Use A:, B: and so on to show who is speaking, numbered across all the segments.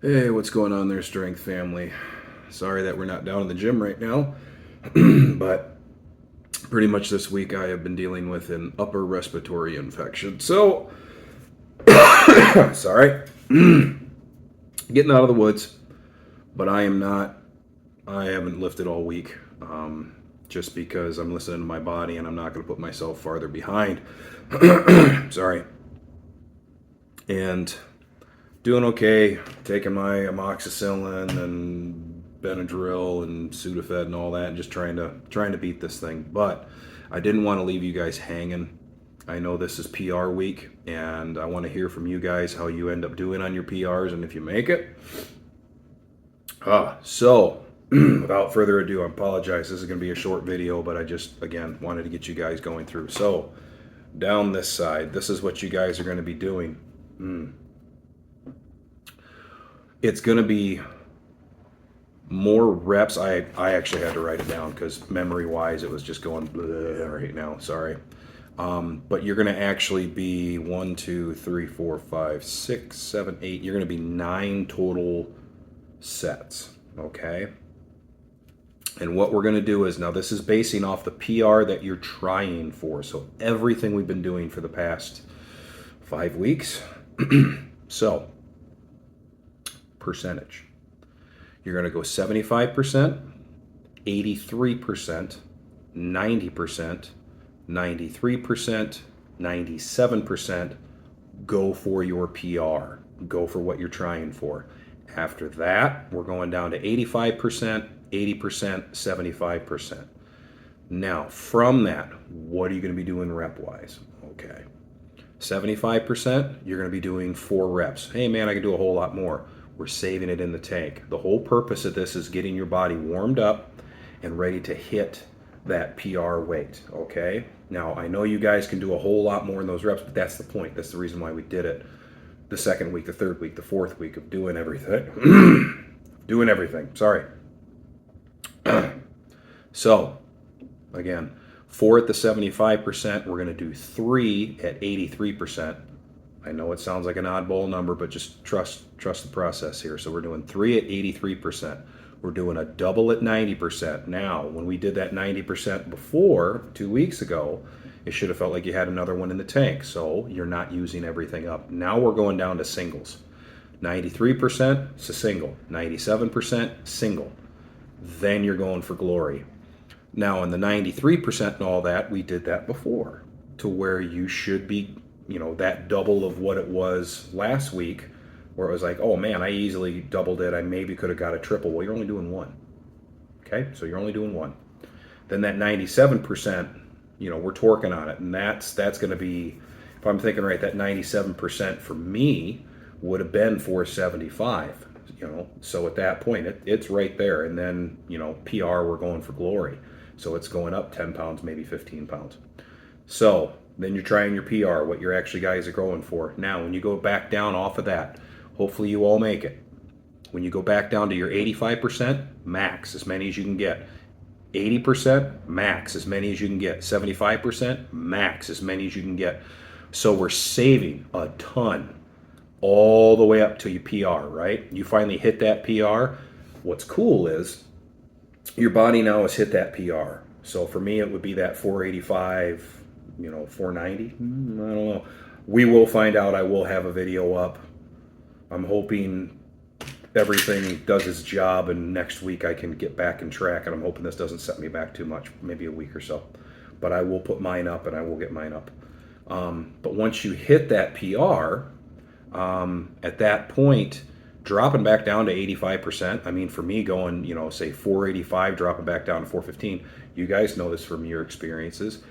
A: Hey, what's going on there, Strength family? Sorry that we're not down in the gym right now, but pretty much this week I have been dealing with an upper respiratory infection. So, sorry, getting out of the woods, but I am not, I haven't lifted all week just because I'm listening to my body and I'm not going to put myself farther behind. Sorry. And doing okay, taking my amoxicillin and Benadryl and Sudafed and all that, and just trying to beat this thing. But I didn't want to leave you guys hanging. I know this is PR week, and I want to hear from you guys how you end up doing on your PRs and if you make it. So without further ado, I apologize. This is going to be a short video, but I just again wanted to get you guys going through. So down this side, this is what you guys are going to be doing. It's going to be more reps. I actually had to write it down because memory wise it was just going right now. Sorry. But you're going to actually be 1, 2, 3, 4, 5, 6, 7, 8. You're going to be 9 total sets. Okay. And what we're going to do is, now this is basing off the PR that you're trying for. So everything we've been doing for the past 5 weeks. So percentage. You're going to go 75%, 83%, 90%, 93%, 97%. Go for your PR. Go for what you're trying for. After that, we're going down to 85%, 80%, 75%. Now, from that, what are you going to be doing rep-wise? Okay. 75%, you're going to be doing 4 reps. Hey man, I can do a whole lot more. We're saving it in the tank. The whole purpose of this is getting your body warmed up and ready to hit that PR weight, okay? Now, I know you guys can do a whole lot more in those reps, but that's the point. That's the reason why we did it the second week, the third week, the fourth week of doing everything. Doing everything, sorry. So, again, 4 at the 75%, we're going to do 3 at 83%. I know it sounds like an oddball number, but just trust the process here. So we're doing 3 at 83%. We're doing a double at 90%. Now, when we did that 90% before, 2 weeks ago, it should have felt like you had another one in the tank. So you're not using everything up. Now we're going down to singles. 93% it's a single. 97% single. Then you're going for glory. Now in the 93% and all that, we did that before to where you should be, that double of what it was last week, where it was like, oh man, I easily doubled it. I maybe could have got a triple. Well, you're only doing 1. Okay, so you're only doing 1. Then that 97%, we're torquing on it, and that's going to be, if I'm thinking right, that 97% for me would have been 475. So at that point, it's right there, and then PR, we're going for glory, so it's going up 10 pounds, maybe 15 pounds. So then you're trying your PR, what you're actually guys are going for. Now, when you go back down off of that, hopefully you all make it. When you go back down to your 85%, max, as many as you can get. 80%, max, as many as you can get. 75%, max, as many as you can get. So we're saving a ton all the way up to your PR, right? You finally hit that PR. What's cool is your body now has hit that PR. So for me, it would be that 485, 490. I don't know. We will find out. I will have a video up. I'm hoping everything does its job and next week I can get back in track, and I'm hoping this doesn't set me back too much, maybe a week or so. But I will put mine up and I will get mine up. But once you hit that PR, at that point, dropping back down to 85%, I mean, for me going, say 485, dropping back down to 415, you guys know this from your experiences.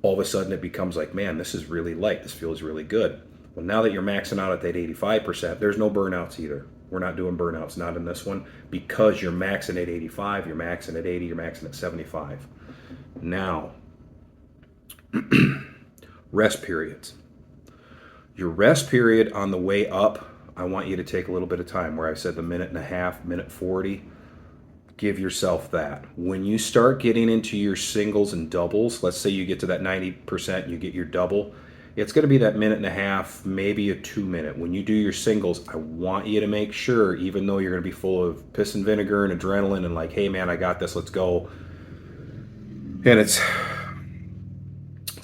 A: All of a sudden it becomes like, man, this is really light. This feels really good. Well, now that you're maxing out at that 85%, there's no burnouts either. We're not doing burnouts, not in this one, because you're maxing at 85, you're maxing at 80, you're maxing at 75. Now, rest periods. Your rest period on the way up, I want you to take a little bit of time, where I said the minute and a half, minute 40. Give yourself that. When you start getting into your singles and doubles, let's say you get to that 90%, you get your double, it's going to be that minute and a half, maybe a 2 minute. When you do your singles, I want you to make sure, even though you're going to be full of piss and vinegar and adrenaline and like, hey man, I got this, let's go. And it's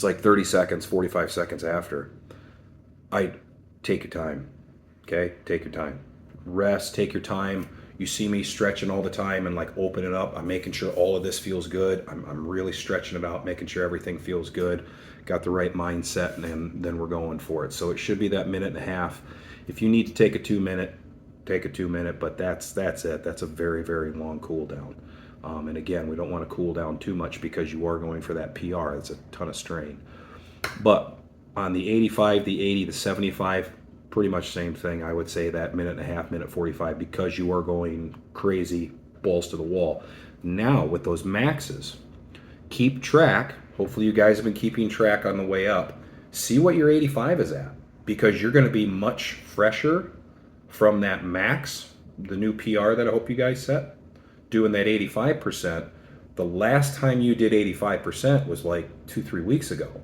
A: like 30 seconds, 45 seconds after. I take your time. Okay? Take your time. Rest, take your time. You see me stretching all the time and like open it up. I'm making sure all of this feels good. I'm really stretching it out, making sure everything feels good. Got the right mindset, and then we're going for it. So it should be that minute and a half. If you need to take a 2 minute, take a 2 minute, but that's it. That's a very, very long cool down. And again, we don't want to cool down too much because you are going for that PR. It's a ton of strain. But on the 85, the 80, the 75, pretty much same thing. I would say that minute and a half, minute 45, because you are going crazy, balls to the wall. Now with those maxes, keep track. Hopefully you guys have been keeping track on the way up. See what your 85 is at, because you're going to be much fresher from that max, the new PR that I hope you guys set, doing that 85%. The last time you did 85% was like 2-3 weeks ago.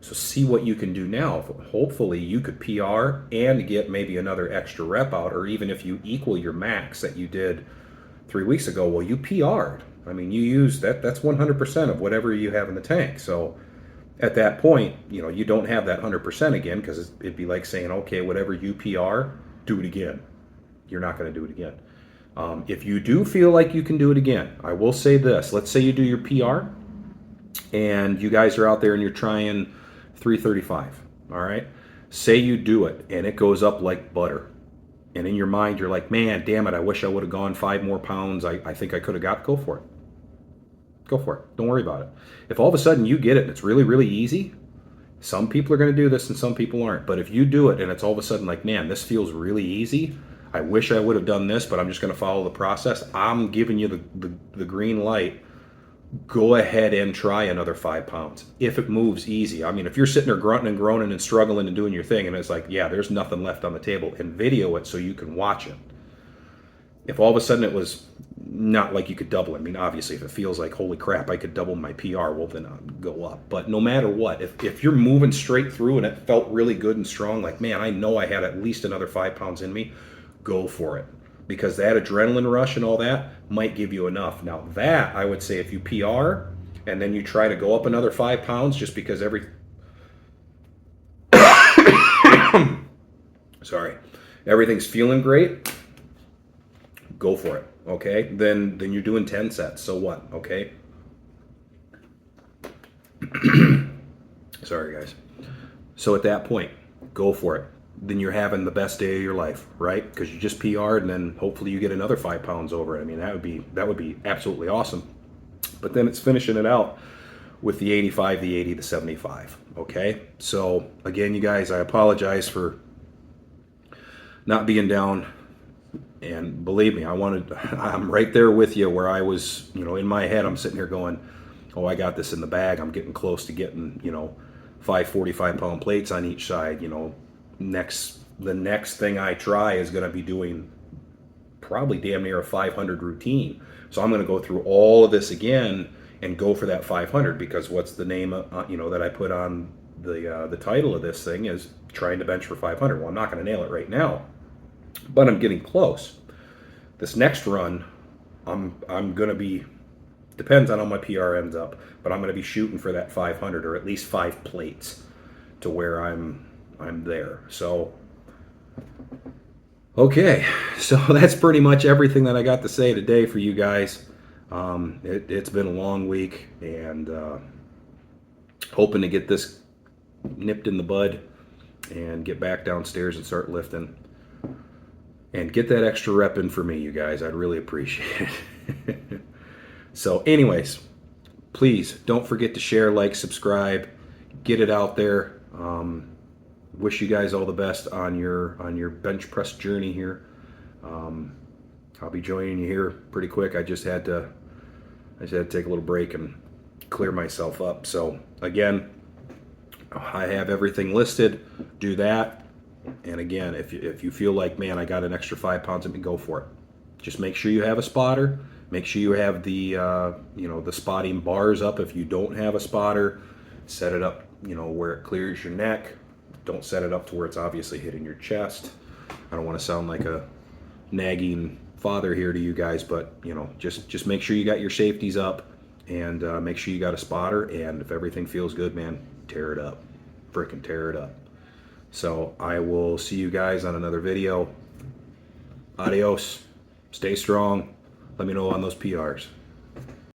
A: So see what you can do now. Hopefully you could PR and get maybe another extra rep out, or even if you equal your max that you did 3 weeks ago, well, you PR'd. I mean, you used that. That's 100% of whatever you have in the tank. So at that point, you know, you don't have that 100% again, because it'd be like saying, okay, whatever you PR, do it again. You're not going to do it again. If you do feel like you can do it again, I will say this. Let's say you do your PR and you guys are out there and you're trying 335, all right? Say you do it and it goes up like butter. And in your mind, you're like, man, damn it, I wish I would have gone 5 more pounds. I think I could have got, go for it. Go for it. Don't worry about it. If all of a sudden you get it and it's really, really easy, some people are going to do this and some people aren't. But if you do it and it's all of a sudden like, man, this feels really easy, I wish I would have done this, but I'm just going to follow the process, I'm giving you the green light. Go ahead and try another 5 pounds if it moves easy. I mean, if you're sitting there grunting and groaning and struggling and doing your thing and it's like, yeah, there's nothing left on the table, and video it so you can watch it. If all of a sudden it was not like you could double it, I mean, obviously if it feels like, holy crap, I could double my PR, well, then I'll go up. But no matter what, if you're moving straight through and it felt really good and strong, like, man, I know I had at least another 5 pounds in me, go for it. Because that adrenaline rush and all that might give you enough. Now that, I would say, if you PR and then you try to go up another 5 pounds just because everything's feeling great, go for it. Okay, then you're doing 10 sets. So what? Okay. Sorry guys. So at that point, go for it. Then you're having the best day of your life, right? Because you just PR'd and then hopefully you get another 5 pounds over it. I mean, that would be absolutely awesome. But then it's finishing it out with the 85, the 80, the 75. Okay. So again, you guys, I apologize for not being down. And believe me, I'm right there with you where I was, you know, in my head, I'm sitting here going, oh, I got this in the bag. I'm getting close to getting, you know, 5 45-pound plates on each side. You know, the next thing I try is going to be doing probably damn near a 500 routine. So I'm going to go through all of this again and go for that 500, because what's the name, you know, that I put on the title of this thing is trying to bench for 500. Well, I'm not going to nail it right now, but I'm getting close. This next run, I'm going to be, depends on how my PR ends up, but I'm going to be shooting for that 500 or at least 5 plates to where I'm there. So, okay, so that's pretty much everything that I got to say today for you guys. It's been a long week, and hoping to get this nipped in the bud and get back downstairs and start lifting and get that extra rep in for me, you guys. I'd really appreciate it. So anyways, please don't forget to share, like, subscribe, get it out there. Wish you guys all the best on your bench press journey here. I'll be joining you here pretty quick. I just had to take a little break and clear myself up. So again, I have everything listed. Do that. And again, if you feel like, man, I got an extra 5 pounds, let me go for it. Just make sure you have a spotter. Make sure you have the the spotting bars up. If you don't have a spotter, set it up you know, where it clears your neck. Don't set it up to where it's obviously hitting your chest. I don't want to sound like a nagging father here to you guys, but you know, just make sure you got your safeties up, and make sure you got a spotter. And if everything feels good, man, tear it up, freaking tear it up. So I will see you guys on another video. Adios. Stay strong. Let me know on those PRs.